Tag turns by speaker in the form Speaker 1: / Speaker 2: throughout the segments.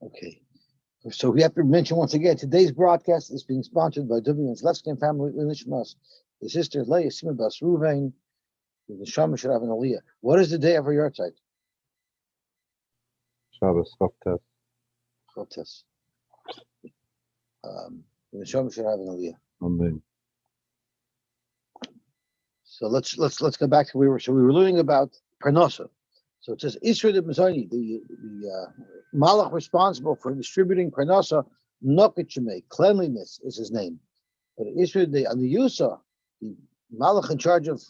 Speaker 1: Okay. So we have to mention once again, today's broadcast is being sponsored by Duvian's Lefskin family in Ishmas. The sister Yosy Simon Pesachim Daf, the Shama should have an aliyah. What is the day of your side?
Speaker 2: Shabbos Chavtes.
Speaker 1: Chotes. The Shama should have an aliyah.
Speaker 2: Amen.
Speaker 1: So let's go back to where we were learning about Parnasa. So it says Isra de Mizani, the Malach responsible for distributing Parnasa, Nokachime, cleanliness is his name. But Isra de on the Yusa, the Malach in charge of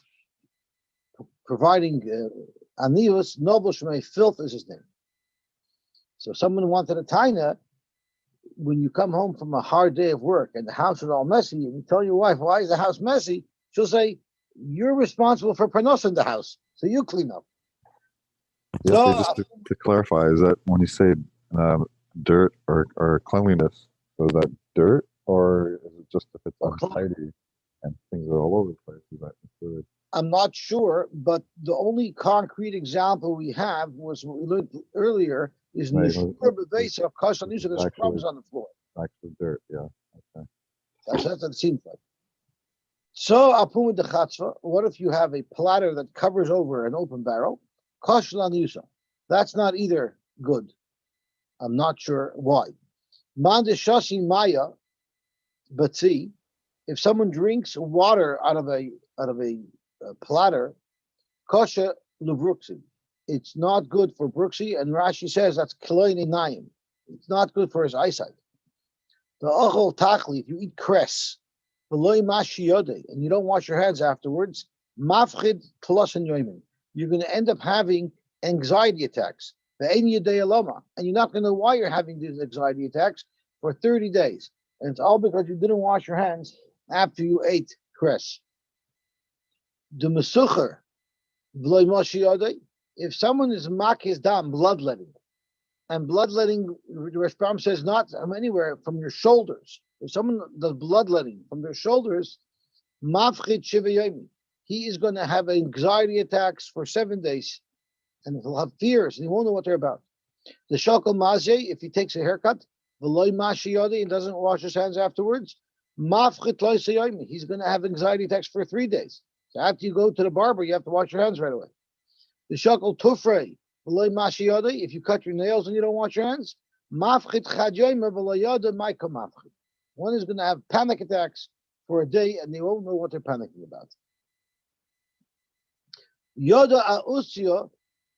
Speaker 1: providing Anius, Noble Shemay, filth is his name. So someone wanted a taina, when you come home from a hard day of work and the house is all messy, and you tell your wife, why is the house messy? She'll say, you're responsible for Parnasa in the house, so you clean up.
Speaker 2: Yes,
Speaker 1: So,
Speaker 2: just to clarify, is that when you say dirt or cleanliness, so is that dirt, or is it just if it's untidy and things are all over the place? Is that included?
Speaker 1: I'm not sure, but the only concrete example we have was what we learned earlier is Nishur Bevesa of Kashan Nisa, there's crumbs on the floor.
Speaker 2: Actual dirt, yeah. Okay.
Speaker 1: That's what it seems like. So, Apum de Chatzva, what if you have a platter that covers over an open barrel? Kashan Nisa. That's not either good. I'm not sure why. Man de Shasi Maya, but see, if someone drinks water out of a platter, kosher lubruksi. It's not good for bruksi, and Rashi says that's kloin inayim. It's not good for his eyesight. The ochol tachli, if you eat cress, beloy mashiyode, and you don't wash your hands afterwards, mafchid tlosan yoimin. You're going to end up having anxiety attacks. The aloma, and you're not going to know why you're having these anxiety attacks for 30 days. And it's all because you didn't wash your hands after you ate cress. The mesucher, if someone is makis dam, bloodletting, and bloodletting, the Rashbam says not anywhere from your shoulders. If someone does bloodletting from their shoulders, mafchid shivayimi, he is going to have anxiety attacks for 7 days, and he'll have fears, and he won't know what they're about. The shakal mazeh, if he takes a haircut, v'loy mashiyadi, and doesn't wash his hands afterwards, mafchid loisayimi, he's going to have anxiety attacks for 3 days. So after you go to the barber, you have to wash your hands right away. The shakal tufrei, v'loy mashiyadi, if you cut your nails and you don't wash your hands, mafchid chadyoyim v'loyada maika mafchid. One is going to have panic attacks for a day, and they won't know what they're panicking about. Yoda a'usya,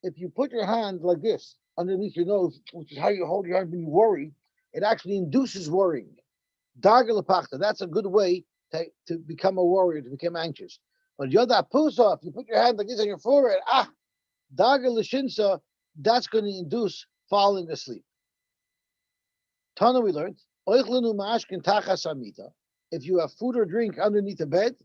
Speaker 1: if you put your hand like this underneath your nose, which is how you hold your hand when you worry, it actually induces worrying. Dargalapachta, that's a good way to become a warrior, to become anxious. But yoda pusa, if you put your hand like this on your forehead, dargalashinsa, that's going to induce falling asleep. Tana, we learned, if you have food or drink underneath the bed,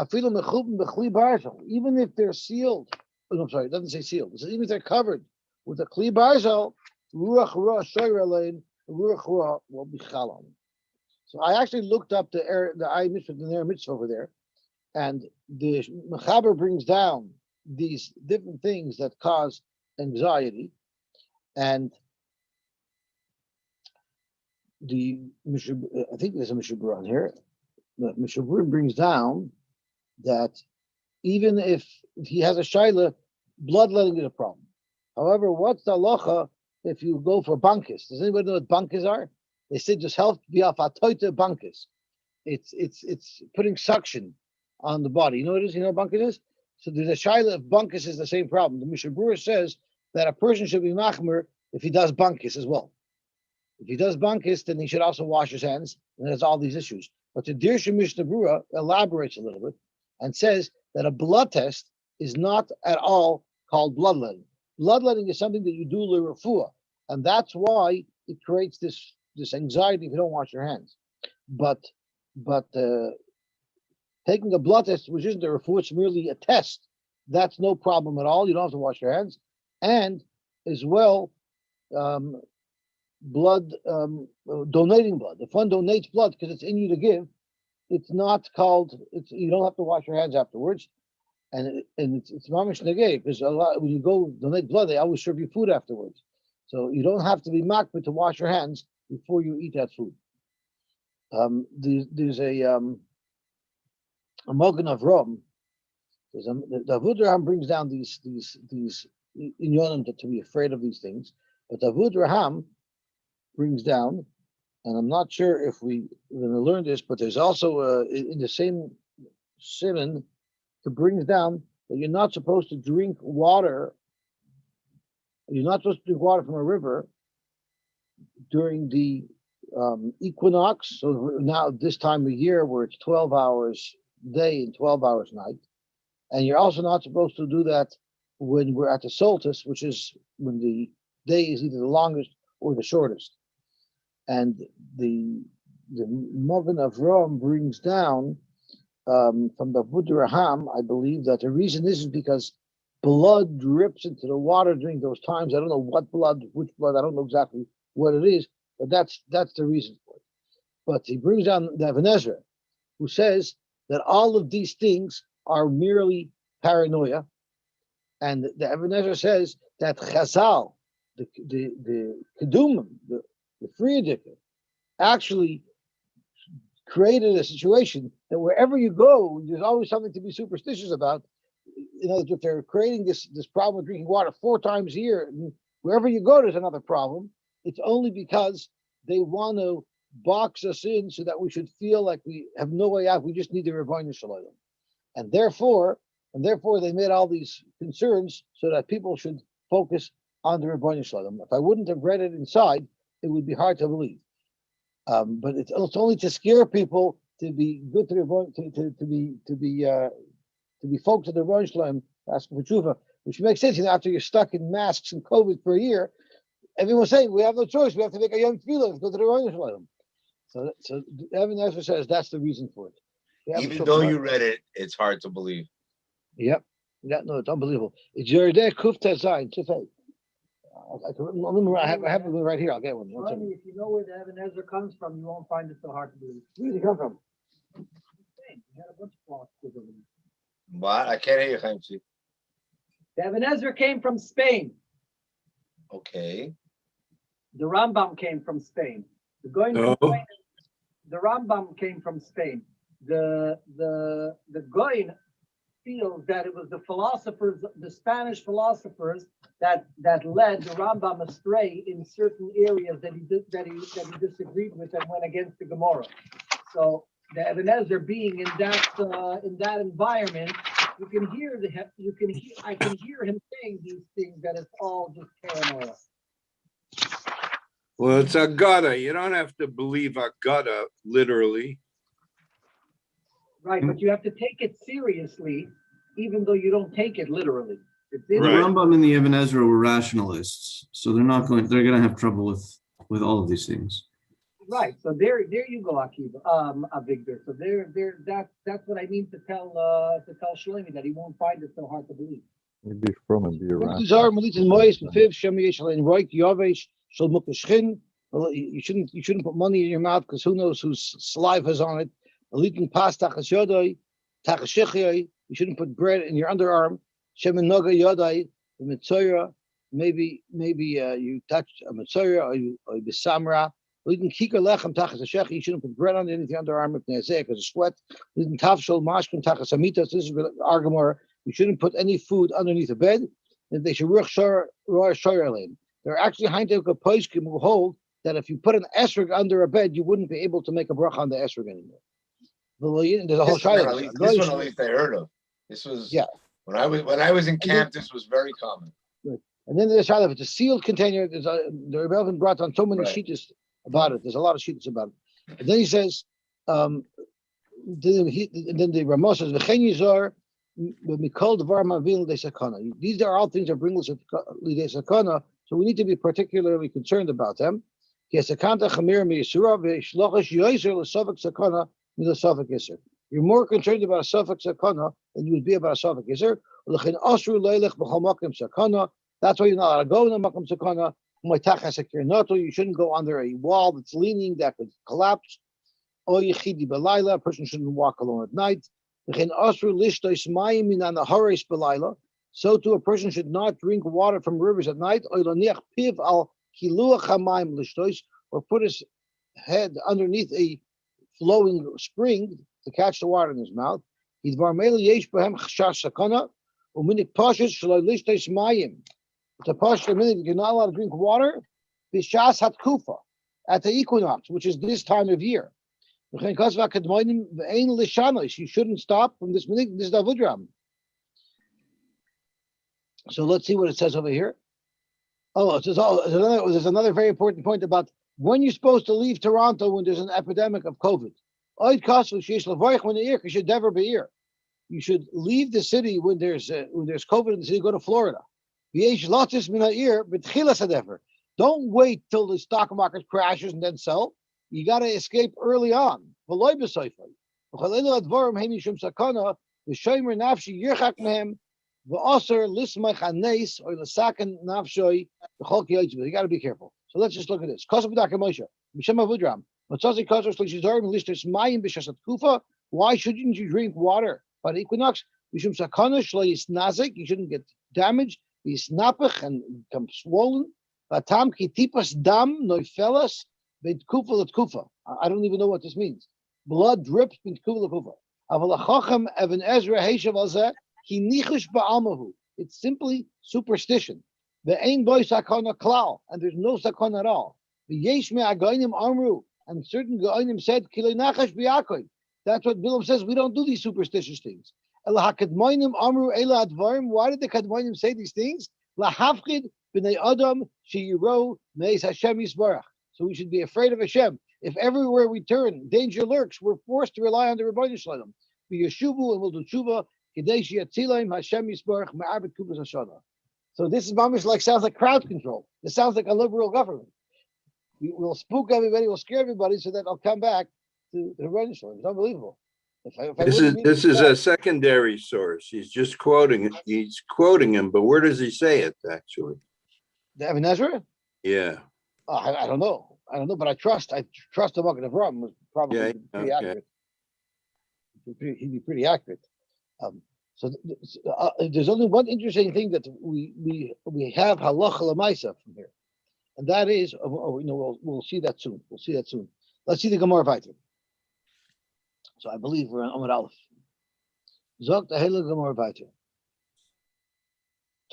Speaker 1: even if they're sealed, I'm sorry, it doesn't say sealed. It says even if they're covered with a kli barzel, ruach ra shoyralein, ruach ra will be chalam. So I actually looked up the I mitzvah, the Ner mitzvah over there, and the Mechaber brings down these different things that cause anxiety, and I think there's a Mishabur on here. The Mishabur brings down that even if he has a shaila, bloodletting is a problem. However, what's the halacha if you go for bankis? Does anybody know what bankis are? They say just help biaf atoita bankis. It's putting suction on the body. You know what it is? You know what bankis is? So there's a shaila if bankis is the same problem. The Mishabur says that a person should be machmer if he does bankis as well. If he does bankis, then he should also wash his hands, and there's all these issues. But the Dirsha Mishnah Brura elaborates a little bit and says that a blood test is not at all called bloodletting. Bloodletting is something that you do l'refuah, and that's why it creates this anxiety if you don't wash your hands. But taking a blood test, which isn't a refuah, it's merely a test, that's no problem at all. You don't have to wash your hands. And as well, donating blood. If one donates blood because it's in you to give, it's not called. You don't have to wash your hands afterwards, and it's mamish negay because a lot when you go donate blood, they always serve you food afterwards. So you don't have to be makbid to wash your hands before you eat that food. There's a Mogen of Rome. The Avudraham brings down these inyonim to be afraid of these things, but the Avudraham brings down, and I'm not sure if we're going to learn this, but there's also in the same simon it brings down that you're not supposed to drink water. You're not supposed to drink water from a river during the equinox. So now this time of year where it's 12 hours day and 12 hours night. And you're also not supposed to do that when we're at the solstice, which is when the day is either the longest or the shortest. And the Mogen of Rome brings down from the Budraham, I believe, that the reason is because blood drips into the water during those times. I don't know what blood, which blood, I don't know exactly what it is, but that's the reason for it. But he brings down the Ibn Ezra, who says that all of these things are merely paranoia, and the Ibn Ezra says that Chazal, the Kedumim, the Frierdiker, actually created a situation that wherever you go, there's always something to be superstitious about. You know, if they're creating this problem of drinking water 4 times a year, and wherever you go, there's another problem. It's only because they want to box us in so that we should feel like we have no way out. We just need the Rebbeinu Shalom. And therefore, they made all these concerns so that people should focus on the Rebbeinu Shalom. If I wouldn't have read it inside, it would be hard to believe. But it's only to scare people to be good to the to be focused on the Rebbeinu Shalom, asking for tshuva, which makes sense. You know, after you're stuck in masks and COVID for a year, everyone's saying we have no choice. We have to make a Yom Tefillah to go to the Rebbeinu Shalom. So Evan Ezra says that's the reason for it.
Speaker 3: Even though you read it, it's hard to believe.
Speaker 1: Yep. Yeah, no, it's unbelievable. It's Yerdeh Kufta Zayin Tifei. I have it right here. I'll get one.
Speaker 4: If you know where the Evan Ezra comes from, you won't find it so hard to believe.
Speaker 1: Where did he come from?
Speaker 4: He had a bunch of philosophers over there.
Speaker 3: What? I can't hear you, Chaimchi.
Speaker 4: The Evan Ezra came from Spain.
Speaker 3: Okay.
Speaker 4: The Rambam came from Spain. The Rambam came from Spain. The Goin feels that it was the philosophers, the Spanish philosophers, that led the Rambam astray in certain areas that he disagreed with and went against the Gemara. So the Evan Ezra being in that environment, I can hear him saying these things that it's all just paranoia.
Speaker 5: Well, it's Agada. You don't have to believe Agada literally.
Speaker 4: Right, but you have to take it seriously, even though you don't take it literally.
Speaker 6: The Rambam and the Ibn Ezra were rationalists, so they're going to have trouble with all of these things.
Speaker 4: Right. So there you go, Akiva, Avigdor. So that's what I mean to tell Shlomi, that he won't find it so hard to believe.
Speaker 2: You'd be from and be around.
Speaker 1: You shouldn't put money in your mouth because who knows whose saliva is on it. You shouldn't put bread in your underarm. Maybe you touch a mitzvah or you besamra. You shouldn't put bread on anything underarm because of sweat. This is Argamor. You shouldn't put any food underneath the bed. And they should work shor lane. There are actually Heintek Poiskim who hold that if you put an esrog under a bed, you wouldn't be able to make a bracha on the esrog anymore. There's a whole
Speaker 3: this one at least I heard of. This was when I was in camp. This was very common.
Speaker 1: Right. And then there's if it's a sealed container. The Rebbe brought on so many sheets about it. There's a lot of sheets about it. And then he says, then the Ramos says, these are all things that bring us to sakana, so we need to be particularly concerned about them. You're more concerned about a suffix sakana than you would be about a suffix iser. That's why you're not allowed to go in the makam sakana. You shouldn't go under a wall that's leaning that could collapse. A person shouldn't walk alone at night. So too, a person should not drink water from rivers at night, or kiluach hamayim l'shtois, or put his head underneath a flowing spring to catch the water in his mouth. Idvar mele yesh behem chashash sakana, uminik pashut shelo l'shtois mayim. The pashut meaning you're not allowed to drink water. Bishas hatkufa, at the equinox, which is this time of year. You shouldn't stop from this davudram. So let's see what it says over here. Oh, it says, there's another very important point about when you're supposed to leave Toronto when there's an epidemic of COVID. You should leave the city when there's COVID in the city. Go to Florida. Don't wait till the stock market crashes and then sell. You got to escape early on. Because you got to be careful. So let's just look at this. Why shouldn't you drink water by the equinox? You shouldn't get damaged, be snappig and become swollen. I don't even know what this means. Blood drips in kufa. It's simply superstition. And there's no sakon at all. And certain goinim said, that's what Bilam says. We don't do these superstitious things. Why did the Kadmonim say these things? So we should be afraid of Hashem. If everywhere we turn, danger lurks, we're forced to rely on the Rebbeinu Shalom. Be Yeshuvu and we'll do tshuva. So this is mamish sounds like crowd control. It sounds like a liberal government. We'll spook everybody, we'll scare everybody, so that they'll come back to the Rebbeinu Shalom. It's unbelievable.
Speaker 5: This is a secondary source. He's just quoting it. He's quoting him, but where does he say it actually?
Speaker 1: The Ibn Ezra?
Speaker 5: Yeah.
Speaker 1: Oh, I don't know. But I trust the Magen Avraham was probably pretty accurate. He'd be pretty accurate. There's only one interesting thing that we have halacha l'maisa from here, and that is we'll see that soon. Let's see the Gemara weiter. So I believe we're on Amud Aleph. Zok the Hela Gemara weiter.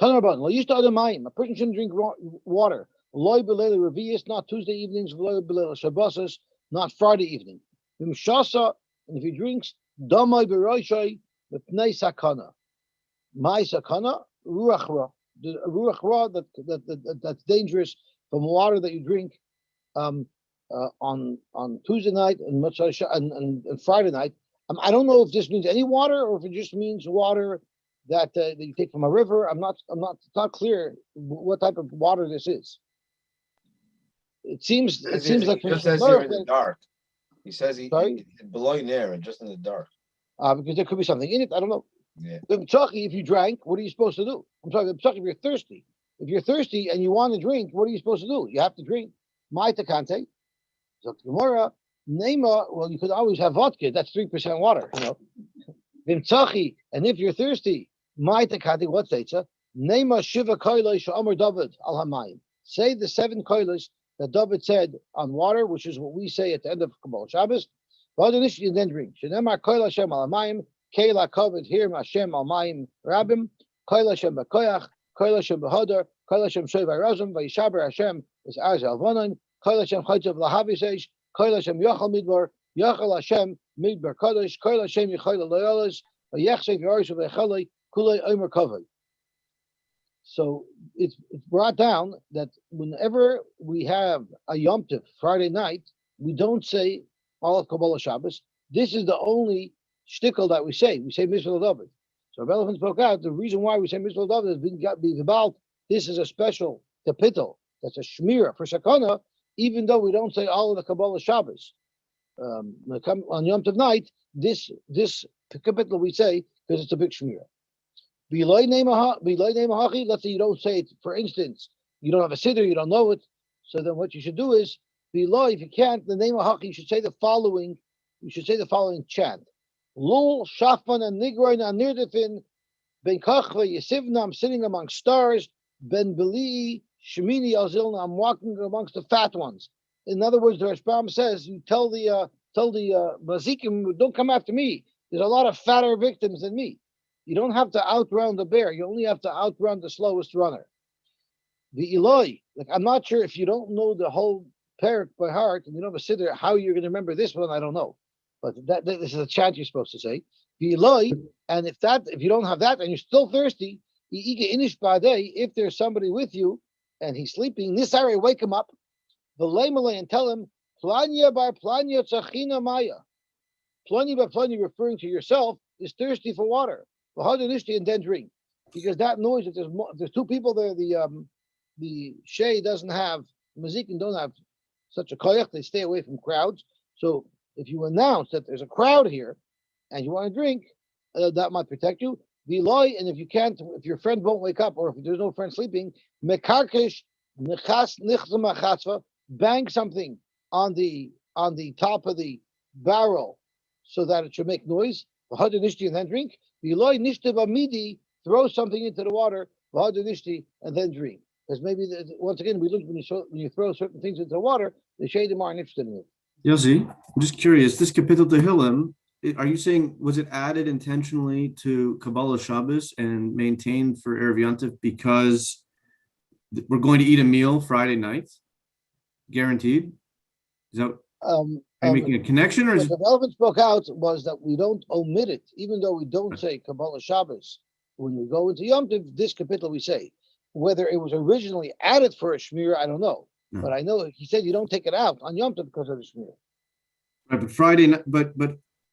Speaker 1: Tanarban, lo yishta adam mayim. A person shouldn't drink water. Loy b'leil revius, not Tuesday evenings. Loy b'leil shabbos, not Friday evening. V'mshasa, and if he drinks, damay b'roishay b'pnei sakana. My sakana, ruach ra. The ruach ra that's dangerous from water that you drink on Tuesday night and Friday night. I don't know if this means any water or if it just means water that you take from a river. It's not clear what type of water this is. It seems like
Speaker 3: he just says here in the dark. He says he below there and just in the dark.
Speaker 1: Because there could be something in it. I don't know.
Speaker 3: Yeah.
Speaker 1: If you drank, what are you supposed to do? I'm sorry, if you're thirsty. If you're thirsty and you want to drink, what are you supposed to do? You have to drink. Ma'ita kante. So Gemara, Nema, well, you could always have vodka. That's 3% water, Vimtzachi, and if you're thirsty, Ma'ita kante, what's that? Nema shiva koilos Amar David al hamayim. Say the 7 koilos that David said on water, which is what we say at the end of Kabbalah Shabbos. But initially, then drink. Shenema koil Hashem al hamayim, keila kovet here Hashem al mayim rabim, koil Hashem b'koyach, koil Hashem b'hodar, koil Hashem shoy v'razim, v'yishaber Hashem is az alvanon, koil Hashem chaytzav lahavisesh, koil Hashem yochal midbar, yochal Hashem midbar kodesh, koil Hashem yichayl loyalas, v'yechsev yorish v'yechalei, kulei omer kovei. So it's brought down that whenever we have a Yom Tov Friday night, we don't say all of Kabbalah Shabbos. This is the only shtickle that we say. We say Mishal David. So Relevant spoke out. The reason why we say Mishal David is about this is a special kapitel. That's a shmira for Sakana, even though we don't say all of the Kabbalah Shabbos. On Yom Tov night, this kapitel we say because it's a big shmira. Let's say you don't say it, for instance, you don't have a siddur, you don't know it. So then what you should do is, if you can't, the name of Hachi, you should say the following chant. Lul, Shafan, and Nigroin, and Nirdefin, Ben Kachva, Yesivna, I'm sitting among stars, Ben Beli, Shemini Alzilna, I'm walking amongst the fat ones. In other words, the Rashbam says, you tell the Mazikim, don't come after me. There's a lot of fatter victims than me. You don't have to outrun the bear. You only have to outrun the slowest runner. The Eloi, like I'm not sure if you don't know the whole parak by heart and you don't have a siddur, how you're going to remember this one, I don't know. But this is a chant you're supposed to say. The Eloi, and if you don't have that and you're still thirsty, if there's somebody with you and he's sleeping, this area, wake him up, and tell him, Planya bar Planya tzachina maya. Planya by Planya, referring to yourself, is thirsty for water. And then drink. Because that noise, if there's two people there, the Shea doesn't have, Mazikin don't have such a koyach, they stay away from crowds. So if you announce that there's a crowd here and you want to drink, that might protect you. Veloy, and if you can't, if your friend won't wake up or if there's no friend sleeping, mekarkish nechas nichzama chatzva, bang something on the top of the barrel so that it should make noise. And then drink. Veloy nishta midi, throw something into the water. And then drink. Because maybe once again we look when you throw certain things into the water, the shadim aren't interested in it.
Speaker 6: Yosy, I'm just curious. This Kapitel Tehillim, are you saying was it added intentionally to Kabbalah Shabbos and maintained for Erev Yontif because we're going to eat a meal Friday night, guaranteed? Is that are you making a connection, or is
Speaker 1: the relevant spoke out was that we don't omit it, even though we don't say Kabbalah Shabbos when we go into Yom Tov. This Kapitel we say. Whether it was originally added for a shmir, I don't know. No. But I know he said you don't take it out on Yom Tov because of the shmir.
Speaker 6: Right, but Friday, but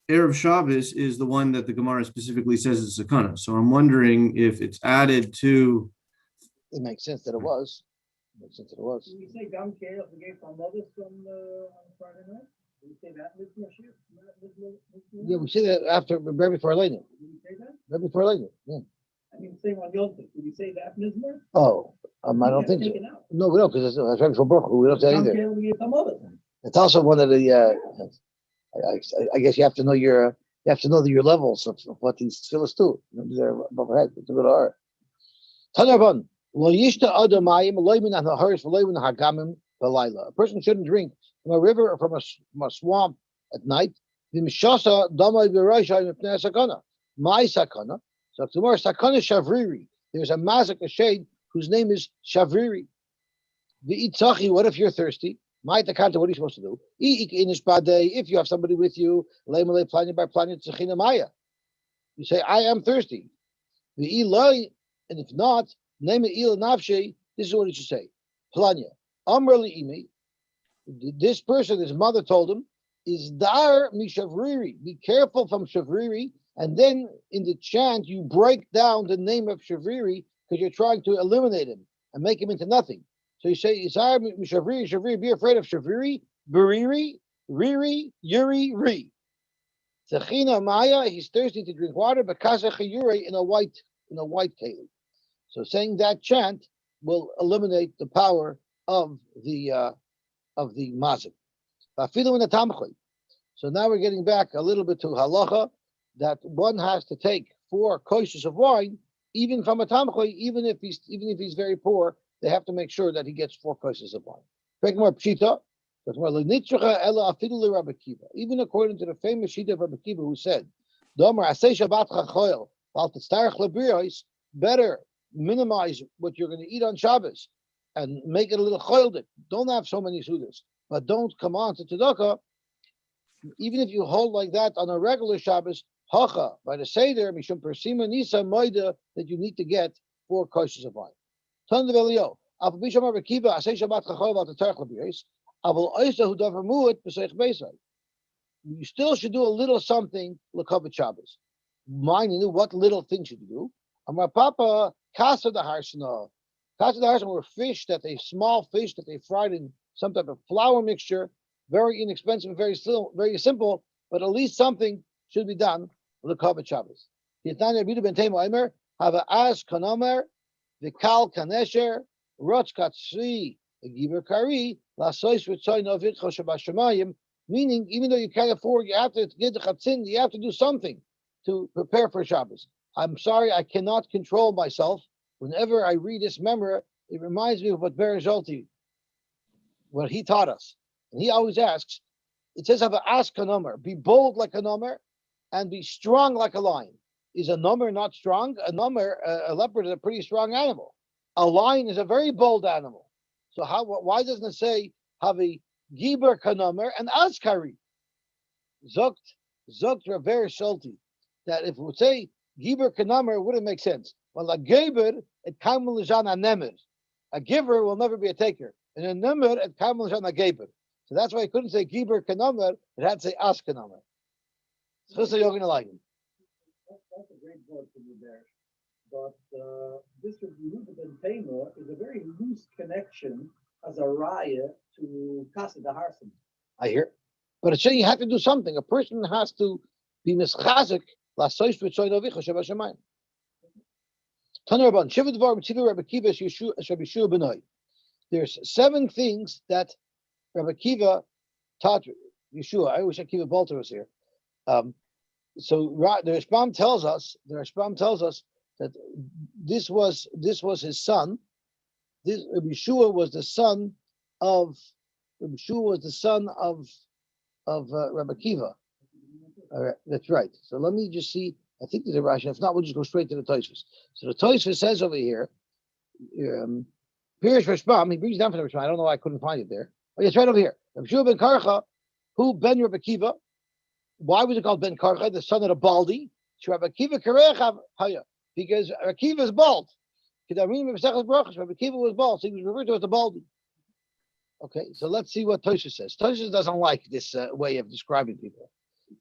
Speaker 6: Erev Shabbos is the one that the Gemara specifically says is sakana. So I'm wondering if it's added to.
Speaker 1: It makes sense that it was. It makes sense that it was.
Speaker 4: Did we say Gam Kale we gave our mothers on Friday night? Did we say that?
Speaker 1: Yeah, we say that after right before Elena.
Speaker 4: Did we say that?
Speaker 1: Right before Elena. Yeah.
Speaker 4: I mean, same on Yom Tov. Did we say that Mizmer?
Speaker 1: Oh, I don't think so. No, we don't, because that's right before Baruch. We don't say either. It's also one of the. I guess you have to know your levels of what these tefillas do. They're above our head. It's a good art. Tanarban. A person shouldn't drink from a river or from a swamp at night. My sakana. So tomorrow, sakana shavriri. There's a mazik, a shade, whose name is shavriri. What if you're thirsty? What are you supposed to do? If you have somebody with you, you say, I am thirsty. And if not, name it. This is what you should say. Planya. This person, his mother told him, is dar mi shavriri. Be careful from shavriri. And then in the chant, you break down the name of shavriri because you're trying to eliminate him and make him into nothing. So you say, Isar Mishavri, Shavri, be afraid of Shaviri, Bariri, Riri, Yuri, Ri. Zechina Maya, he's thirsty to drink water, but Kazachayure in a white keli. So saying that chant will eliminate the power of the mazik. So now we're getting back a little bit to halacha that one has to take 4 koshers of wine, even from a tamchoy, even if he's very poor. They have to make sure that he gets 4 koshers of wine. Even according to the famous Shita of Rabbi Kiva, who said, better minimize what you're going to eat on Shabbos and make it a little choildik. Don't have so many sudas, but don't come on to tzedakah. Even if you hold like that on a regular Shabbos, hacha by the seder mishum persima nisa moida that you need to get 4 koshers of wine. Ton de velio. Af bisham Rabbi Kiva asay Shabbat chachoy about the tarch labiris. Aval oisa hu davar muet b'seich beisay. You still should do a little something l'kavod Shabbos. Mind you, what little thing should you do? Amar Papa kasa the harsana. Kasa the harsana were small fish that they fried in some type of flour mixture, very inexpensive, very simple, but at least something should be done l'kavod Shabbos. Yitanya Rabbi ben Tema Omer have a as kanomer v'kal kanesher rotz katzri giver kari lasois v'tzoy novitcho shabashamayim. Meaning, even though you can't afford, you have to get the chatzin. You have to do something to prepare for Shabbos. I'm sorry, I cannot control myself. Whenever I read this memory, it reminds me of what Berizolti, what he taught us. And he always asks, it says have an ask a number, be bold like a number, and be strong like a lion. Is a number not strong? A number, a leopard is a pretty strong animal. A lion is a very bold animal. So why doesn't it say have a giber kanamer and askari? Zogt Raver Shalti. That if we say giber kanamer, it wouldn't make sense. Well, a giber it kamul jan a nemer. A giver will never be a taker, and a nemer it kamul jan a giber. So that's why I couldn't say giber kanamer. It had to say ask kanamer. So you're gonna like him.
Speaker 4: That's a great word from you there. But this Yehuda ben Tamer is a very loose connection as a raya to Casa de Harsim.
Speaker 1: I hear. But it's saying you have to do something. A person has to be mischazik. There's 7 things that Rabbi Kiva taught Yeshua. I wish Akiva Bolter was here. So the Rashbam tells us that this was his son. This Yeshua was the son of Rabbi Kiva. All right, that's right. So let me just see. I think there's a Rashi. If not, we'll just go straight to the Tosfos. So the Tosfos says over here, Pirish Rashbam. He brings down from the Rashbam. I don't know why I couldn't find it there. Oh, yeah, it's right over here. Rabbi Yeshua ben Karcha, who ben Rabbi Kiva. Why was it called Ben Karcha, the son of the Baldi? Rabbi Kiva because Rabbi Kiva is bald. Rabbi Kiva was bald, so he was referred to as the Baldi. Okay, so let's see what Tosha says. Tosha doesn't like this way of describing people.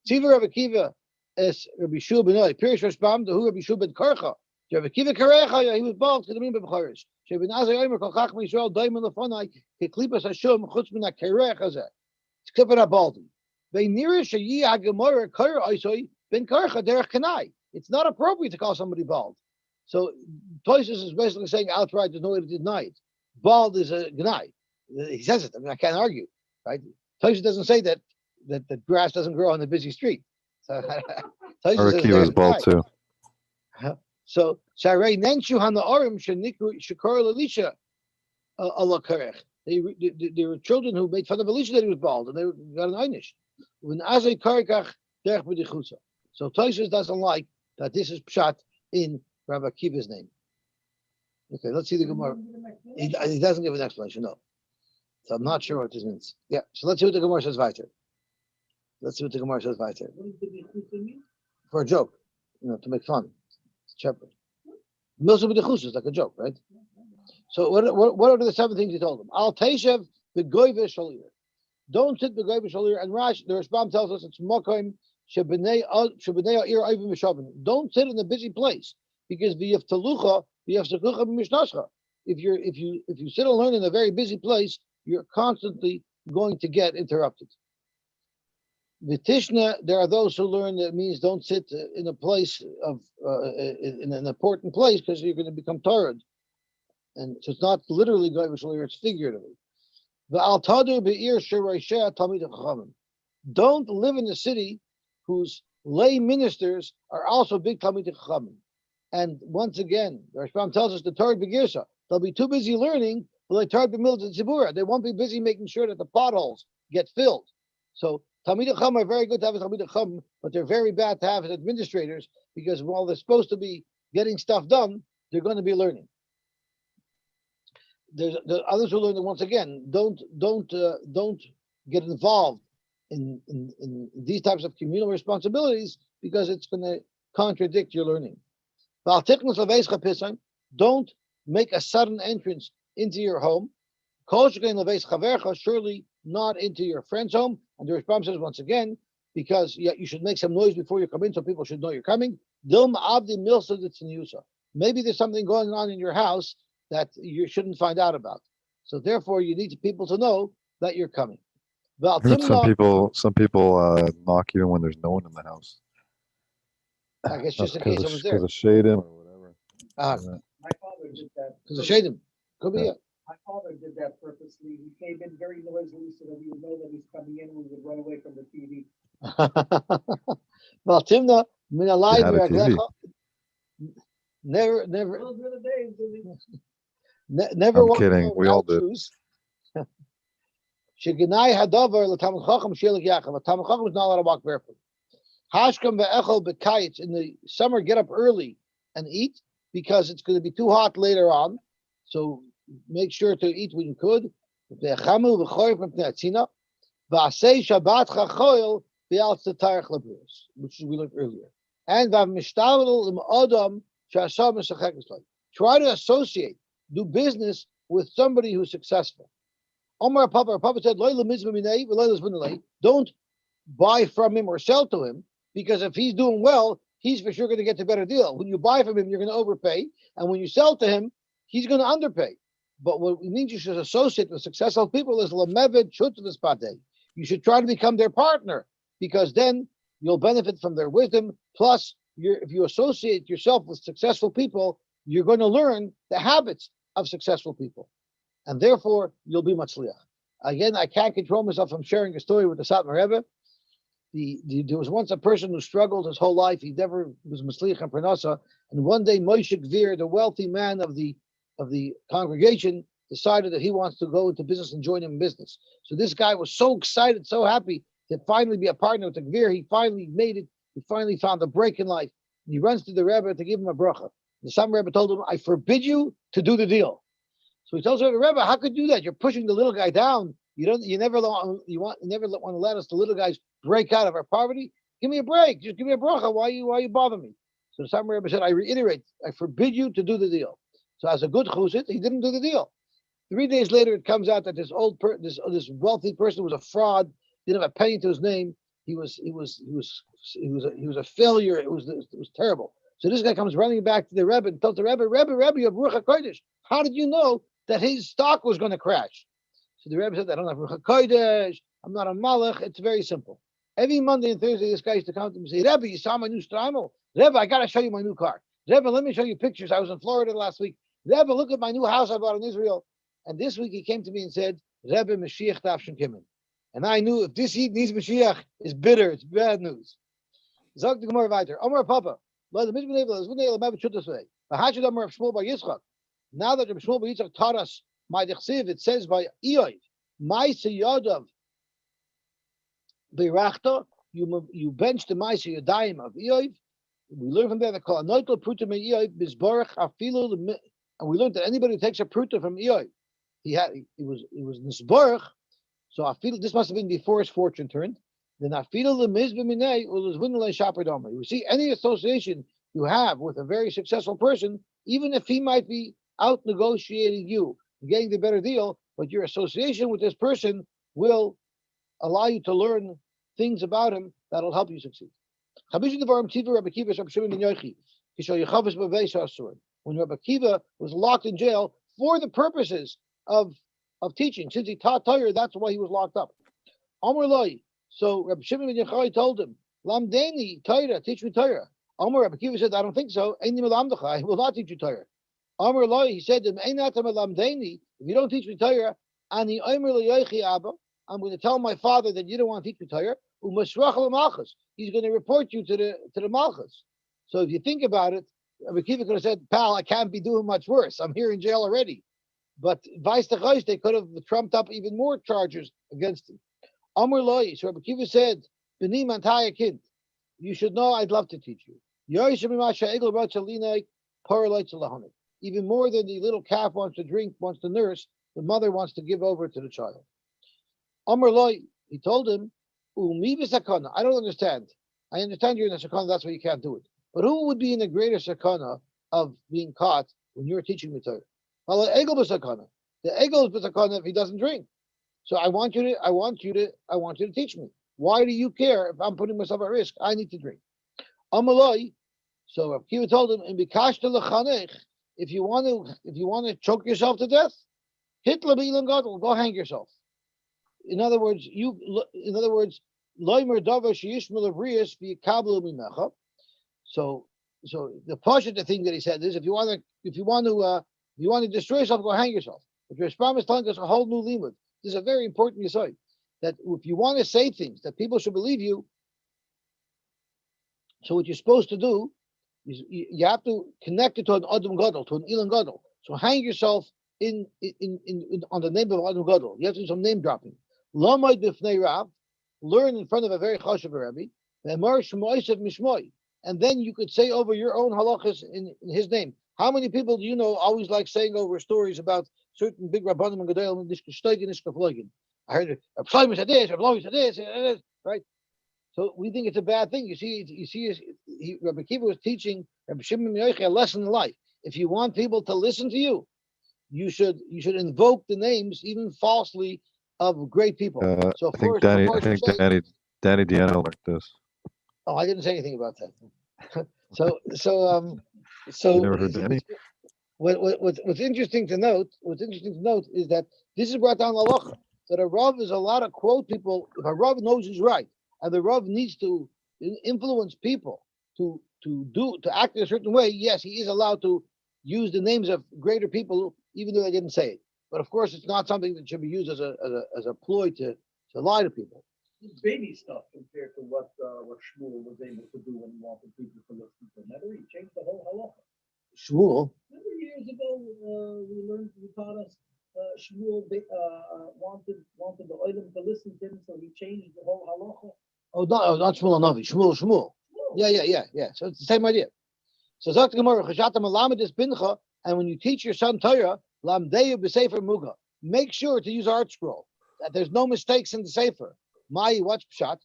Speaker 1: Tiva Rabbi Kiva is Rabbi Shua ben Oy. Pirish Rashbam, the who Rabbi Shua ben Karcha. Rabbi Kiva Karecha, he was bald. Kedamin b'Becharish. She'ben Azay Omer Kol Chacham Yisrael Daimon Lefonai Keklipas Hashem Chutz Min HaKerecha Zeh. It's clipping up Baldi. It's not appropriate to call somebody bald. So Toysus is basically saying outright there's no way to deny it. Bald is a gnai. He says it. I mean, I can't argue, right? Toysus doesn't say that grass doesn't grow on the busy street. So
Speaker 2: Kiva is bald too.
Speaker 1: So Sarei Nenshu Hana Orim Shakor Lalisha Allah Karech. There were children who made fun of Elisha that he was bald, and they got an einish. So Tosfos doesn't like that this is pshat in Rabbi Kiva's name. Okay, let's see the Gemara. He doesn't give an explanation, no. So I'm not sure what this means. Yeah, so let's see what the Gemara says weiter. For a joke, to make fun. It's shepherd. Milsa b'dechus is like a joke, right? So what are the 7 things he told them? Al Teshev b'goyve shalir. Don't sit b'goyve shalir. And Rash, the Rashbam tells us it's mokim shebnei ir oivim v'shavim. Don't sit in a busy place because v'yaftalucha v'yafsakucha b'mishnascha. If you sit and learn in a very busy place, you're constantly going to get interrupted. V'tishna, there are those who learn that means don't sit in a place of in an important place because you're going to become tired. And so it's not literally goyim shalir; it's figuratively. Don't live in a city whose lay ministers are also big talmidei chachamim. And once again, the Rashbam tells us the Torah begirsa. They'll be too busy learning, but they won't be busy making sure that the potholes get filled. So talmidei chacham are very good to have a talmidei chacham, but they're very bad to have as administrators because while they're supposed to be getting stuff done, they're going to be learning. There's others who learn that once again, don't get involved in these types of communal responsibilities because it's going to contradict your learning. Don't make a sudden entrance into your home. Surely not into your friend's home. And the Rashbam says once again, because you should make some noise before you come in so people should know you're coming. Maybe there's something going on in your house that you shouldn't find out about. So therefore, you need people to know that you're coming.
Speaker 2: Some people knock even when there's no one in the house.
Speaker 1: I guess just in case someone's there.
Speaker 2: Because of shadim or whatever.
Speaker 4: My father did that.
Speaker 1: Because of shadim. Could be it.
Speaker 4: My father did that purposely. He came in very noisily so that we would know that he's coming in and we would run away from the TV.
Speaker 1: Well, Timna,
Speaker 2: Never.
Speaker 4: Those were the days.
Speaker 1: Never
Speaker 2: I'm
Speaker 1: walk
Speaker 2: kidding.
Speaker 1: alone
Speaker 2: We all
Speaker 1: without
Speaker 2: did.
Speaker 1: shoes. Shegenai hadavar l'tamid chacham shelik yachav. A tamid chacham is not allowed to walk barefoot. Hashkam ve'echol b'kayitz. In the summer, get up early and eat because it's going to be too hot later on. So make sure to eat when you could. Ve'chamu v'choyv mipnei atzina. V'asei shabbat chachoil v'al tzetarech lebrus, which we learned earlier. And v'mishtavel l'm'odam she'asam m'shachek l'sloy. Try to associate, do business with somebody who's successful. Omar Papa said, don't buy from him or sell to him, because if he's doing well, he's for sure going to get the better deal. When you buy from him, you're going to overpay. And when you sell to him, he's going to underpay. But what it means you should associate with successful people is lamevid chutz. You should try to become their partner, because then you'll benefit from their wisdom. Plus, if you associate yourself with successful people, you're going to learn the habits of successful people. And therefore, you'll be matzliach. Again, I can't control myself from sharing a story with the Satmar Rebbe. There was once a person who struggled his whole life. He never was matzliach and pranasa. And one day, Moshe Gvir, the wealthy man of the congregation, decided that he wants to go into business and join him in business. So this guy was so excited, so happy to finally be a partner with the Gvir. He finally made it. He finally found a break in life. And he runs to the Rebbe to give him a bracha. The Satmar Rebbe told him, "I forbid you to do the deal." So he tells the Rebbe, "How could you do that? You're pushing the little guy down. You never want to let us, the little guys, break out of our poverty. Give me a break. Just give me a bracha. Why you bother me?" So the Satmar Rebbe said, "I reiterate, I forbid you to do the deal." So as a good chusit, he didn't do the deal. 3 days later, it comes out that this wealthy person was a fraud. Didn't have a penny to his name. He was a failure. It was terrible. So this guy comes running back to the Rebbe and tells the Rebbe, "Rebbe, you have Ruach HaKodesh. How did you know that his stock was going to crash?" So the Rebbe said, "I don't have Ruach HaKodesh. I'm not a malach." It's very simple. Every Monday and Thursday, this guy used to come to him and say, "Rebbe, you saw my new Strymel? Rebbe, I got to show you my new car. Rebbe, let me show you pictures. I was in Florida last week. Rebbe, look at my new house I bought in Israel." And this week he came to me and said, "Rebbe, Mashiach Tafshin Kimin." And I knew if this Yid needs Mashiach, it's bitter. It's bad news. Zog the Gemara weiter. Omar Papa. Now that Rabbi Shmuel bar Yitzchak taught us my dechsiv, it says by Iyov, Ma'aseh Yadav Beirachta, you bench the Ma'aseh Yadayim of Iyov. We learn from there that called Anoitel Pruta me Iyov Bizbarach Afilu, and we learned that anybody who takes a pruta from Iyov, it was Nisbarach. So Afilu, this must have been before his fortune turned. Then Afilu the Mizbe Minei was Winlay Shapardoma. You see, any association you have with a very successful person, even if he might be out negotiating you, getting the better deal, but your association with this person will allow you to learn things about him that'll help you succeed. When Rabbi Akiva was locked in jail for the purposes of teaching, since he taught Torah, that's why he was locked up. Amar Loi. So Rabbi Shimon ben Yochai told him, "Lamdeni Torah, teach me Torah." Amar Rabbi Akiva said, "I don't think so. I will not teach you Torah." Amar Loi, he said to him, "If you don't teach me Torah, Ani Omer L'Yochi Abba, I'm going to tell my father that you don't want to teach me Torah. He's going to report you to the Malchus." So if you think about it, Rabbi Akiva could have said, "Pal, I can't be doing much worse. I'm here in jail already." But vice versa, they could have trumped up even more charges against him. Amar Loi, so Rabbi Akiva said, "B'ni mantaya kid, you should know I'd love to teach you. Even more than the little calf wants to drink, wants to nurse, the mother wants to give over to the child." Amar Loi, he told him, I don't understand. I understand you're in a sakana, that's why you can't do it. But who would be in a greater sakana of being caught when you're teaching me Torah? The egel is sakana if he doesn't drink. So I want you to teach me. Why do you care if I'm putting myself at risk? I need to drink. Amaloi. So Rav Kiva told him, if you want to choke yourself to death, hit Labilan Gadol, go hang yourself. In other words, Loimer Dava Sheyishmel Avrius v'Yikablu Mimecha. So the pasha, the thing that he said is, if you want to destroy yourself, go hang yourself. But your Rashbam is telling us a whole new limud. This is a very important yesod, that if you want to say things that people should believe you, so what you're supposed to do is you have to connect it to an Adam Gadol, to an Ilan Gadol. So hang yourself on the name of Adam Gadol. You have to do some name dropping. Lamay b'fnei Rav, learn in front of a very chashuv Rebbe. And then you could say over your own halachas in his name. How many people do you know always like saying over stories about certain big rabbanim and gedolim and nishkafloigin? I heard Rabbi said this, Rabbi said this, right? So we think it's a bad thing. You see, Rabbi Kiva was teaching Rabbi Shimon Yochai a lesson in life. If you want people to listen to you, you should invoke the names, even falsely, of great people. So
Speaker 2: I think Danny Deanna learned this.
Speaker 1: Oh, I didn't say anything about that. So
Speaker 2: You never heard Danny?
Speaker 1: What's interesting to note is that this is brought down halacha. That a Rav is allowed to quote people if a Rav knows he's right, and the Rav needs to influence people to act in a certain way. Yes, he is allowed to use the names of greater people, even though they didn't say it. But of course, it's not something that should be used as a ploy to lie to people.
Speaker 4: It's baby stuff compared to what Shmuel was able to do when he wanted people to listen to him. Remember, he changed the whole halacha.
Speaker 1: Shmuel.
Speaker 4: Remember years ago, we taught us Shmuel wanted the oilim to listen to him, so he changed the whole halacha.
Speaker 1: Oh, no, not Shmuel Navi. Shmuel. Yeah. So it's the same idea. So Zok Gemara, Chashatam Alamadis Bincha, and when you teach your son Torah, Lamdeyu b'Sefer Muga, make sure to use art scroll. That there's no mistakes in the Sefer. Mai, watch Pshat.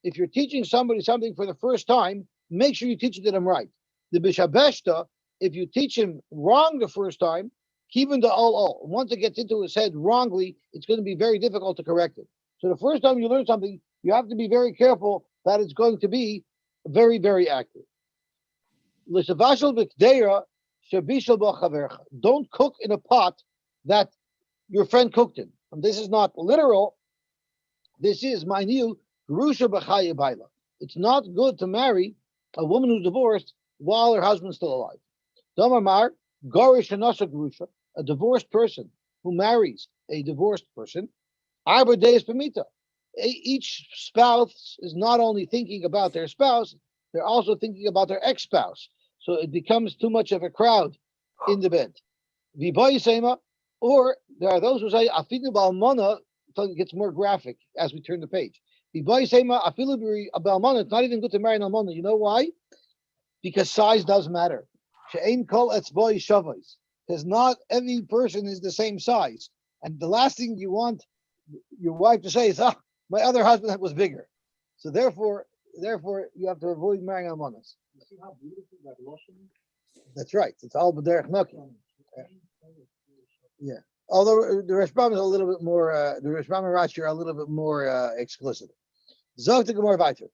Speaker 1: If you're teaching somebody something for the first time, make sure you teach it to them right. The Bishabeshta, if you teach him wrong the first time, keep him to all. Once it gets into his head wrongly, it's going to be very difficult to correct it. So the first time you learn something, you have to be very careful that it's going to be very, very accurate. Don't cook in a pot that your friend cooked in. And this is not literal. This is my new Gerusha B'chaya Baila. It's not good to marry a woman who's divorced while her husband's still alive. Damar Gorish Anasa Gerusha, a divorced person who marries a divorced person, Arba Deis Pamita. Each spouse is not only thinking about their spouse, they're also thinking about their ex-spouse. So it becomes too much of a crowd in the bed. V'boyisema, or there are those who say afilu b'almana. It gets more graphic as we turn the page. V'boyisema afilu b'almana. It's not even good to marry an almana. You know why? Because size does matter. She'ein kol etzboi shavos. Because not every person is the same size. And the last thing you want your wife to say is, my other husband was bigger. So therefore, you have to avoid marrying almanas.
Speaker 4: You see how beautiful that lotion is?
Speaker 1: That's right. It's all b'derech naki. Yeah. Although the Rashbam is a little bit more, the Rashbam and Rashi are a little bit more explicit. Zog the Gemara weiter.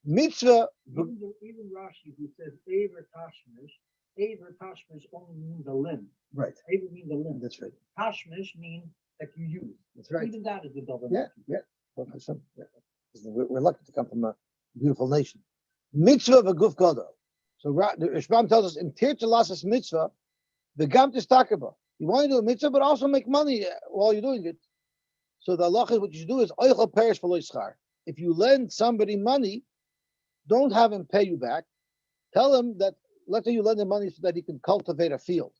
Speaker 1: Mitzvah.
Speaker 4: Even Rashi, who says Aver Tashmish only means a limb.
Speaker 1: Right.
Speaker 4: Aver means a limb.
Speaker 1: That's right.
Speaker 4: Tashmish means that you use.
Speaker 1: That's right.
Speaker 4: Even that is the double.
Speaker 1: Yeah. Well, we're lucky to come from a beautiful nation. Mitzvah v'guf gadol. So the Rashbam tells us in tirtalasas mitzvah, the gam tistakaba. You want to do a mitzvah, but also make money while you're doing it. So the halacha is what you should do is oichel perish v'lo yischar. If you lend somebody money, don't have him pay you back. Tell him that, let's say you lend him money so that he can cultivate a field.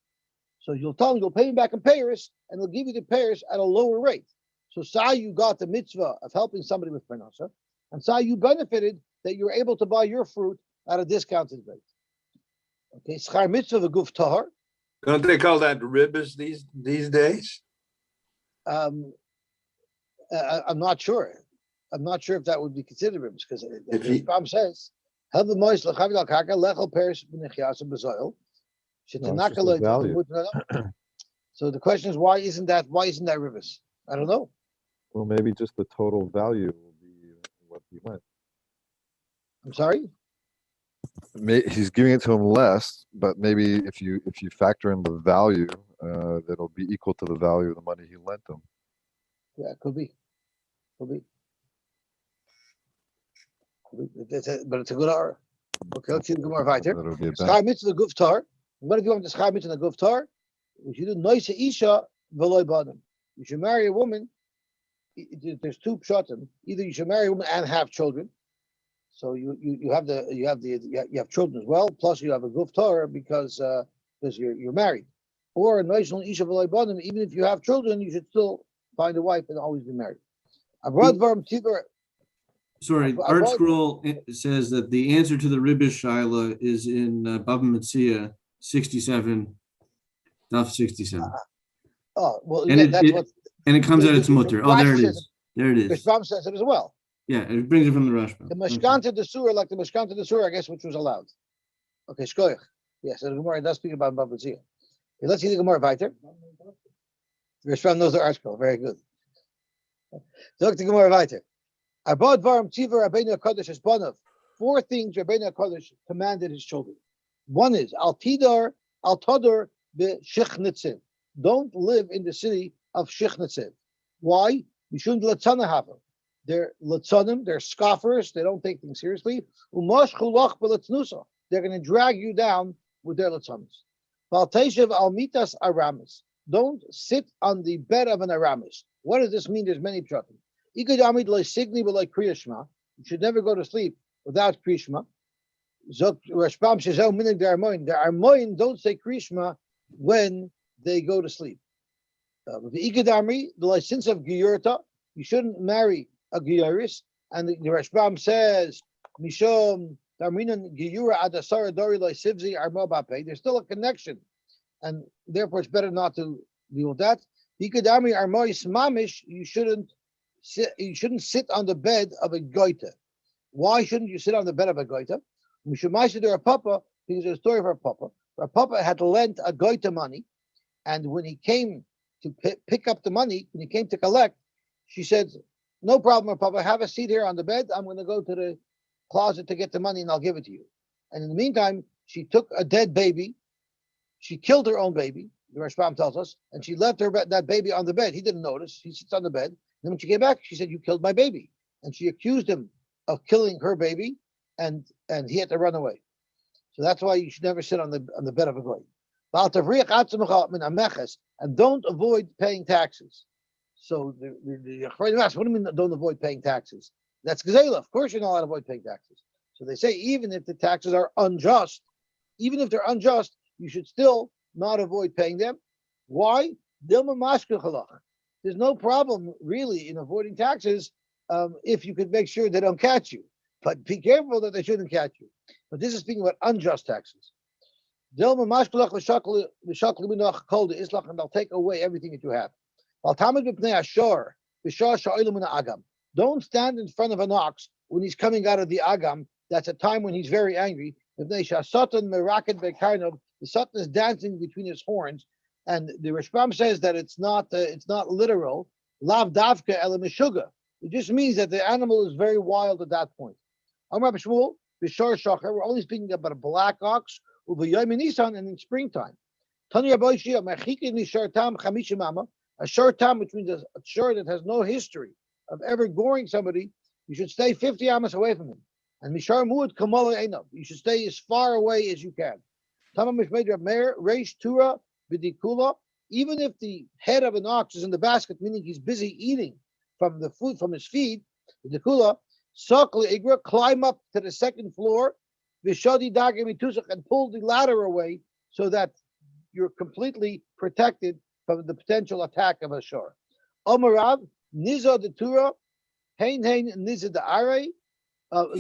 Speaker 1: So you'll tell him you'll pay him back in payers, and they'll give you the payers at a lower rate. So say you got the mitzvah of helping somebody with parnasa, and say you benefited that you were able to buy your fruit at a discounted rate. Okay, schar mitzvah v'guf tahar.
Speaker 5: Don't they call that ribbis these days?
Speaker 1: I'm not sure. I'm not sure if that would be considered ribbis, because the Rambam says, "Have the moist lechavi al-karka lechol perish b'nechias b'zoil." So the question is, why isn't that ribbis? I don't know.
Speaker 2: Well, maybe just the total value will be what he lent.
Speaker 1: I'm sorry?
Speaker 2: He's giving it to him less, but maybe if you factor in the value, that'll be equal to the value of the money he lent him.
Speaker 1: Yeah, it could be. But it's a good hour. Okay, let's see the Gemara weiter. Schar mitzvah guf tar. What if you want to schar mitzvah guf tar? We should do noise isha v'loy badim. You should marry a woman. There's two pshatim. Either you should marry a woman and have children. So you have children as well. Plus you have a guf tar because because you're married. Or even if you have children, you should still find a wife and always be married.
Speaker 6: Sorry, Art Scroll says that the answer to the Ribbish Shaila is in Bava Metzia 67, Daf 67. And it comes out its mutter. Oh, there it is. There it is.
Speaker 1: Rashbam says it as well.
Speaker 6: Yeah, it brings it from the Rashbam.
Speaker 1: The Mashkanta the Surah, like the Mashkanta the Surah, I guess, which was allowed. Okay, Shkoyach. Yes, the Gemara does speak about Bava Metzia. Okay, let's see the Gemara weiter. Rashbam knows the article. Very good. Look the Gemara weiter. Abad Varam Tiva Rabbeinu HaKadosh Esbanav. 4 things Rabbeinu HaKadosh commanded his children. One is Al Tador B'Shichnitziv. Don't live in the city of Shichnitziv. Why? Mishum Latzana Havel. They're Latzanim, they're scoffers, they don't take things seriously. Umash Chulach B'Latznusa. They're going to drag you down with their Latzanis. Val Teshev Al Mitas Aramis. Don't sit on the bed of an Aramis. What does this mean? There's many pshatim. You should never go to sleep without Krishma. The Armoin don't say Krishma when they go to sleep. The license of Giyurta, you shouldn't marry a Giyaris. And the Rashbam says, Mishom Darminan Giyura Adasara Dori Sivzi Armobape. There's still a connection, and therefore it's better not to deal with that. Ikadami Armois Mamish, you shouldn't sit on the bed of a goita. Why shouldn't you sit on the bed of a goita? Mishumaisa Papa, because there's a story of our Papa. Our Papa had lent a goita money, and when he came to pick up the money, when he came to collect, she said, "No problem, our Papa, have a seat here on the bed. I'm going to go to the closet to get the money and I'll give it to you." And in the meantime, she took a dead baby. She killed her own baby, the Rashbam tells us, and she left that baby on the bed. He didn't notice. He sits on the bed. Then when she came back, she said, "You killed my baby." And she accused him of killing her baby, and he had to run away. So that's why you should never sit on the bed of a goy. And don't avoid paying taxes. So the Chachamim ask, what do you mean don't avoid paying taxes? That's Gezela. Of course you're not allowed to avoid paying taxes. So they say even if the taxes are unjust, even if they're unjust, you should still not avoid paying them. Why? There's no problem really in avoiding taxes if you could make sure they don't catch you. But be careful that they shouldn't catch you. But this is speaking about unjust taxes. And they'll take away everything that you have. Don't stand in front of an ox when he's coming out of the agam. That's a time when he's very angry. The Satan is dancing between his horns. And the Rashbam says that it's not literal. Lav davka ele meshuga. It just means that the animal is very wild at that point. We're only speaking about a black ox, and in springtime. A short time, which means a short that has no history of ever goring somebody, you should stay 50 amas away from him. And mishar muad kamala enough. You should stay as far away as you can. Even if the head of an ox is in the basket, meaning he's busy eating from the food from his feed, the kula, Igra, climb up to the second floor, and pull the ladder away so that you're completely protected from the potential attack of a shore. Omarav, Niza the Tura, Hain Hain, Niza the Are,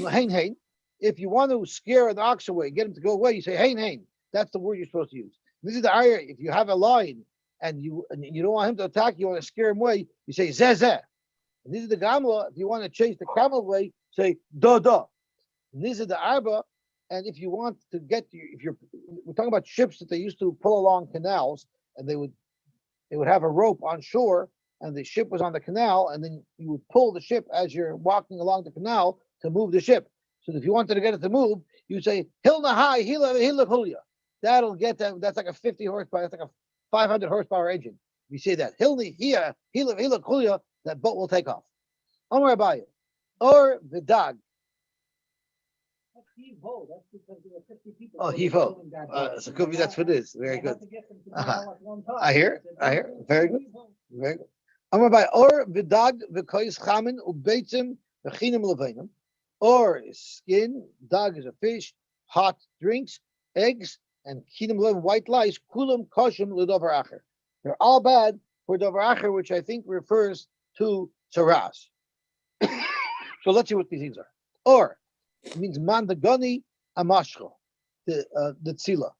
Speaker 1: Hain Hain. If you want to scare an ox away, get him to go away, you say Hain Hain. That's the word you're supposed to use. Niza the Are, if you have a lion and you don't want him to attack, you want to scare him away, you say Zezeh. And this is the Gamla. If you want to chase the camel away, say da da. And this is the Arba. And if you want to we're talking about ships that they used to pull along canals, and they would have a rope on shore, and the ship was on the canal, and then you would pull the ship as you're walking along the canal to move the ship. So if you wanted to get it to move, you say Hilna High, Hila Hulya. That'll get them. That's like a 50 horsepower. That's like a 500 horsepower engine. If you say that Hilni here, Hila Hulya, that boat will take off. Omar Abaye. Or Vidag.
Speaker 4: That's because there were 50 people.
Speaker 1: Oh, Hevo. So could be that's what it is. Very good. I hear. Very good. Very good. Omar Abaye. Or Vidag, V'koyis Chamin, Ubeitzim, V'chinim Levenim. Or skin, dag is a fish, hot drinks, eggs, and kinim lev white lice, kulam koshim l'davar acher. They're all bad for davar acher, which I think refers to saras. So let's see what these things are. Or it means mandagani amashcho, the tzila.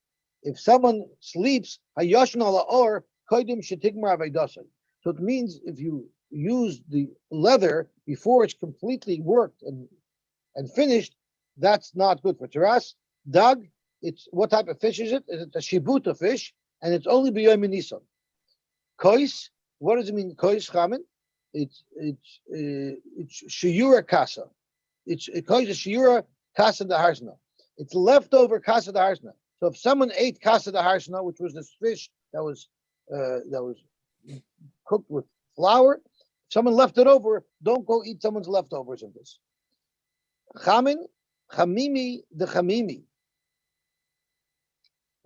Speaker 1: If someone sleeps, hayashon ala or koidim shetigmar avaydasai. So it means if you use the leather before it's completely worked and finished, that's not good for teras. Dag, it's what type of fish is it? Is it a shibuta fish? And it's only b'yom nisan. Kois, what does it mean? Kois chamen? It's shiura kasa. It's kois shiura kasa da harsna. It's leftover kasa da harsna. So if someone ate kasa da harsna, which was this fish that was cooked with flour, if someone left it over, don't go eat someone's leftovers of this. Chamin, chamimi de chamimi.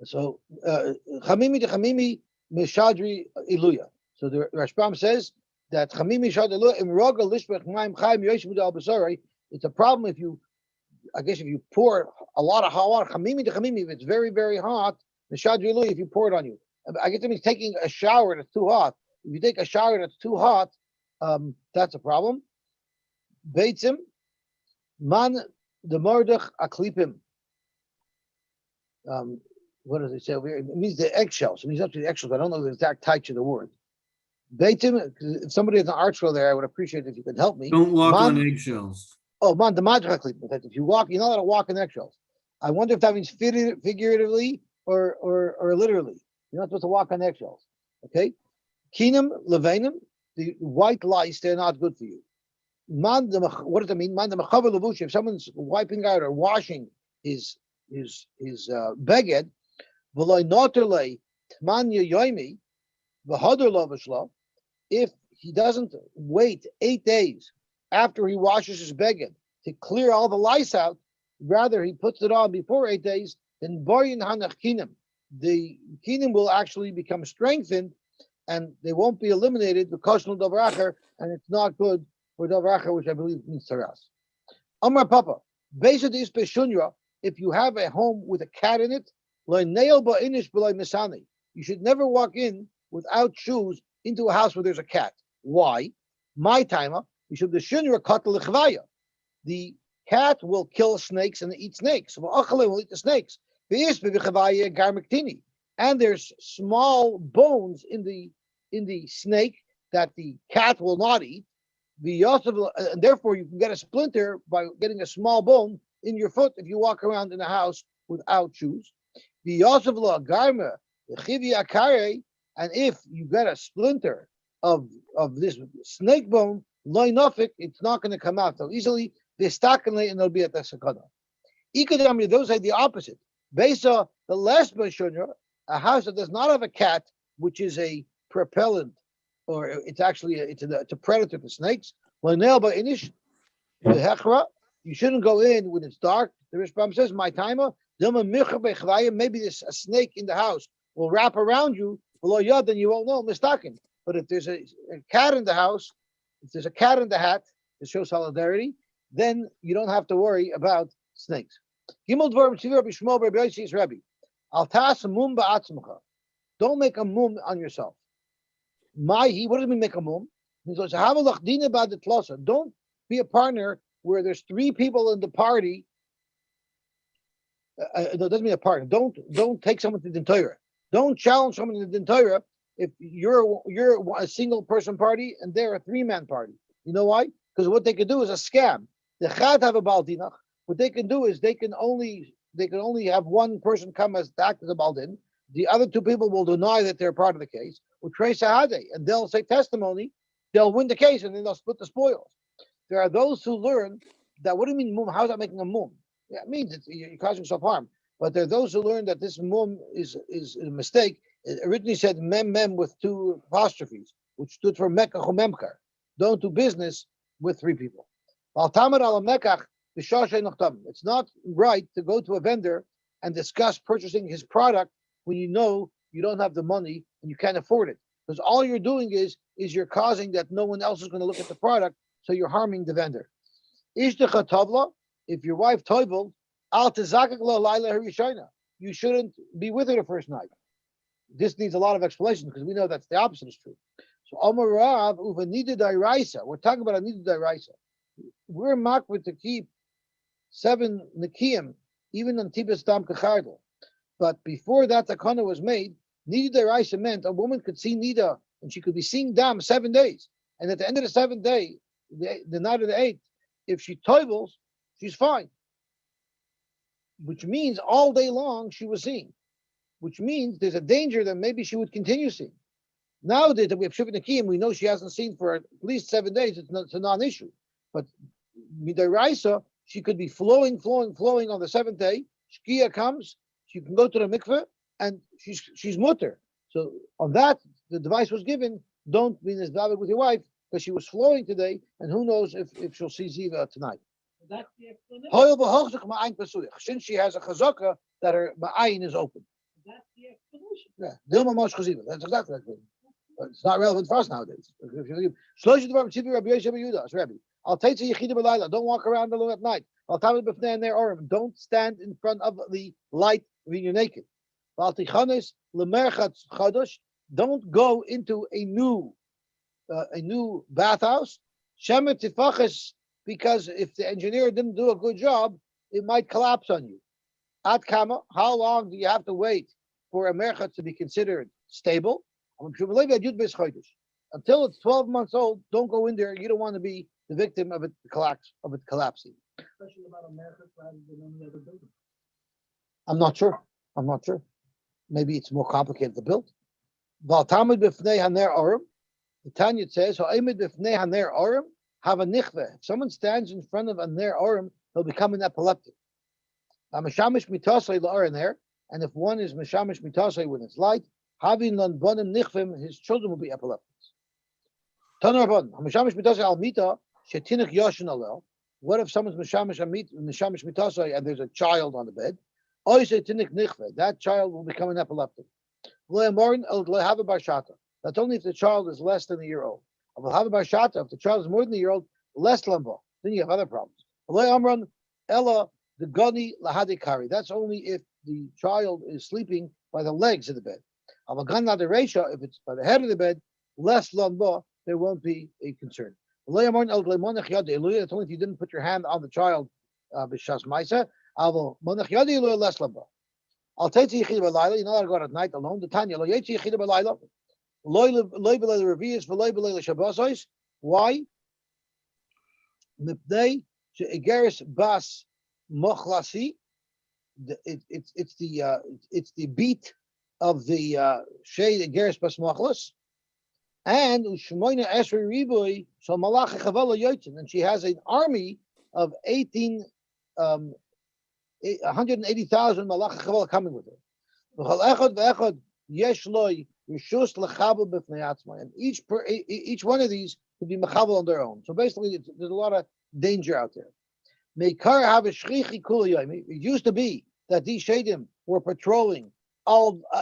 Speaker 1: So chamimi de chamimi mishadri iluya. So the Rashbam says that chamimi mishadri iluya imroga lishbech maim chaim yoshim al basari. It's a problem if you, I guess, if you pour a lot of hot water, chamimi de chamimi, if it's very very hot, mishadri iluya, if you pour it on you. I guess it means taking a shower that's too hot. If you take a shower that's too hot, that's a problem. Beitzim, man the mordech aklipim. What does it say over here? It means the eggshells. It means actually the eggshells. I don't know the exact title of the word. Beitzim, if somebody has an art show there, I would appreciate it if you could help me.
Speaker 6: Don't walk on eggshells.
Speaker 1: Oh, man, the mordech aklipim. If you walk, you're not allowed to walk on eggshells. I wonder if that means figuratively or literally. You're not supposed to walk on eggshells. Okay? Kinam, levanim, the white lice, they're not good for you. What does that mean? If someone's wiping out or washing his beged, if he doesn't wait 8 days after he washes his beged to clear all the lice out, rather he puts it on before 8 days, then the kinim will actually become strengthened and they won't be eliminated because of davar acher, and it's not good for davar acher, which I believe means taras. Amar Papa, if you have a home with a cat in it, you should never walk in without shoes into a house where there's a cat. Why? My timer, the cat will kill snakes and eat snakes. Will eat the snakes. And there's small bones in the snake that the cat will not eat. And therefore you can get a splinter by getting a small bone in your foot if you walk around in the house without shoes. And if you get a splinter of this snake bone, it's not going to come out so easily. And it'll be at the sakana. Those are the opposite. Besa, the last Bashunra, a house that does not have a cat, which is a propellant, or it's actually it's a predator for snakes. You shouldn't go in when it's dark. The Rishbam says, my timer, maybe there's a snake in the house will wrap around you, then you won't know, mistaken. But if there's a cat in the house, if there's a cat in the hat, to show solidarity, then you don't have to worry about snakes. Don't make a mum on yourself. What does it mean make a mum? Don't be a partner where there's 3 people in the party. No, it doesn't mean a partner. Don't take someone to the Torah. Don't challenge someone to the Torah if you're a single person party and they're a 3-man party. You know why? Because what they can do is a scam. The Chad have a baldinach. What they can do is they can only have one person come as to act as a baldin. The other 2 people will deny that they're part of the case. And they'll say testimony. They'll win the case and then they'll split the spoils. There are those who learn that. What do you mean mum? How is that making a mum? Yeah, it means you're causing yourself harm. But there are those who learn that this mum is a mistake. It originally said mem with 2 apostrophes, which stood for mekach or memkar. Don't do business with 3 people. It's not right to go to a vendor and discuss purchasing his product when you know you don't have the money and you can't afford it. Because all you're doing is you're causing that no one else is going to look at the product, so you're harming the vendor. If your wife toivel, you shouldn't be with her the first night. This needs a lot of explanation because we know that's the opposite is true. So Amar Rav uva nida dairaisa. We're talking about a nida dairaisa. We're makbid to keep 7 nikiyim even on tibas dam kachardel. But before that takana was made, nida dairaisa meant a woman could see nida and she could be seeing dam 7 days. And at the end of the 7th day, the night of the 8th, if she toivels, she's fine. Which means all day long she was seeing. Which means there's a danger that maybe she would continue seeing. Nowadays that we have Shivit Nikiyim, we know she hasn't seen for at least 7 days. It's a non-issue. But Midaraisa, she could be flowing on the 7th day. Shkia comes, she can go to the mikveh, and she's mutter. So on that, the device was given, don't be nisbabek with your wife, because she was flowing today, and who knows if she'll see Ziva tonight.
Speaker 4: That's the explanation.
Speaker 1: Since she has a chazaka that her ma'ayin is open.
Speaker 4: That's the explanation.
Speaker 1: Yeah, Dilma Mosh Chaziva. That's exactly like that. But it's not relevant for us nowadays. I'll take to Yechida B'Layla. Don't walk around alone at night. I'll tell you b'fnei and their orim. Don't stand in front of the light when you're naked. Don't go into a new bathhouse. Shemet tifaches, because if the engineer didn't do a good job, it might collapse on you. At kama, how long do you have to wait for a merchat to be considered stable? Until it's 12 months old, don't go in there. You don't want to be the victim of it collapsing.
Speaker 4: Especially about a merchat rather than any other building.
Speaker 1: I'm not sure. Maybe it's more complicated to build. The Tanya says, have a nichve. If someone stands in front of a ner orim, he'll become an epileptic. Mishamish mitasei la'arin there, and if one is mishamish mitasei when it's light, having non bonim nichvim, his children will be epileptics. Tanar bon, mishamish mitasei al mita shetinich yoshin alel. What if someone's mishamish mitasei and there's a child on the bed? Oy shetinich nichve, that child will become an epileptic. That's only if the child is less than a year old. If the child is more than a year old, less lambo. Then you have other problems. The gani lahadikari. That's only if the child is sleeping by the legs of the bed. If it's by the head of the bed, less lambo, there won't be a concern. That's only if you didn't put your hand on the child. B'shas ma'isa. Less lambo. I'll take you Yechida B'Layla. You're not allowed to go out at night alone. The Tanya lo yetzi Yechida B'Layla. Loy b'leil revius v'loy b'leil shabbosos. Why? Mipnei she'igeres bas mochlasi. It's the beat of the shade igeres bas mochlas. And u'shmoina esrei riboy so malach chavala yotzin, and she has an army of 180,000 malach chavala coming with her. V'chol echad ve'echad yesh loy. And each one of these could be mechabel on their own. So basically, there's a lot of danger out there. It used to be that these shadim were patrolling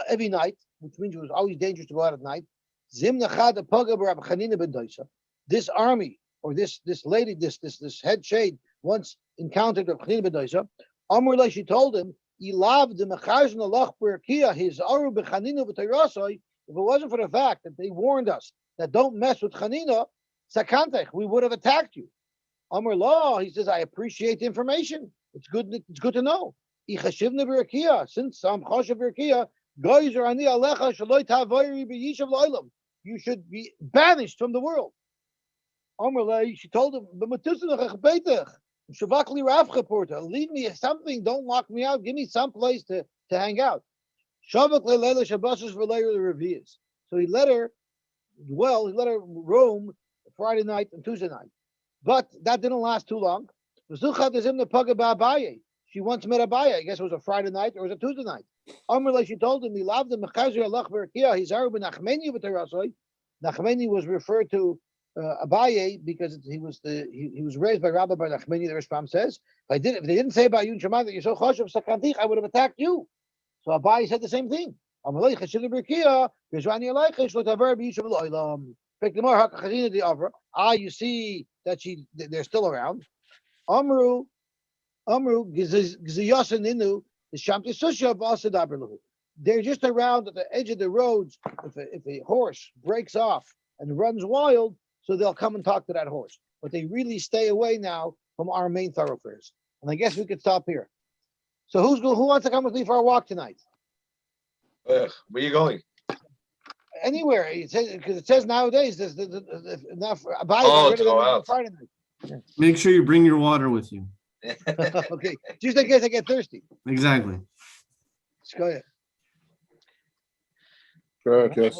Speaker 1: every night, which means it was always dangerous to go out at night. This army or this lady, this head shade once encountered Reb Chanina ben Dosa. Amrullah, she told him, if it wasn't for the fact that they warned us that don't mess with Chanina, sakantech, we would have attacked you. Amr Law, he says, I appreciate the information. It's good to know. Since I'm choshev b'rakia, you should be banished from the world. Amr Law, she told him, leave me something, don't lock me out, give me some place to hang out. So he let her roam Friday night and Tuesday night. But that didn't last too long. She once met Abaye. I guess it was a Friday night or it was a Tuesday night. She told him, Nachmeni was referred to Abaye because he was raised by Rabbi Bar Nachmeni, the Rishpam says. If they didn't say about you and Shema that you're so choshev sakantich, I would have attacked you. So Abaye said the same thing. You see that they're still around. Amru Gziyasaninu They're just around at the edge of the roads. If a horse breaks off and runs wild, so they'll come and talk to that horse. But they really stay away now from our main thoroughfares. And I guess we could stop here. So who wants to come with me for a walk tonight?
Speaker 3: Where are you going?
Speaker 1: Anywhere. Because it says nowadays there's enough.
Speaker 3: Oh, to go out.
Speaker 1: Friday night.
Speaker 6: Make sure you bring your water with you.
Speaker 1: Okay, just in case I get thirsty.
Speaker 6: Exactly.
Speaker 1: Let's go ahead.
Speaker 2: Good, yes.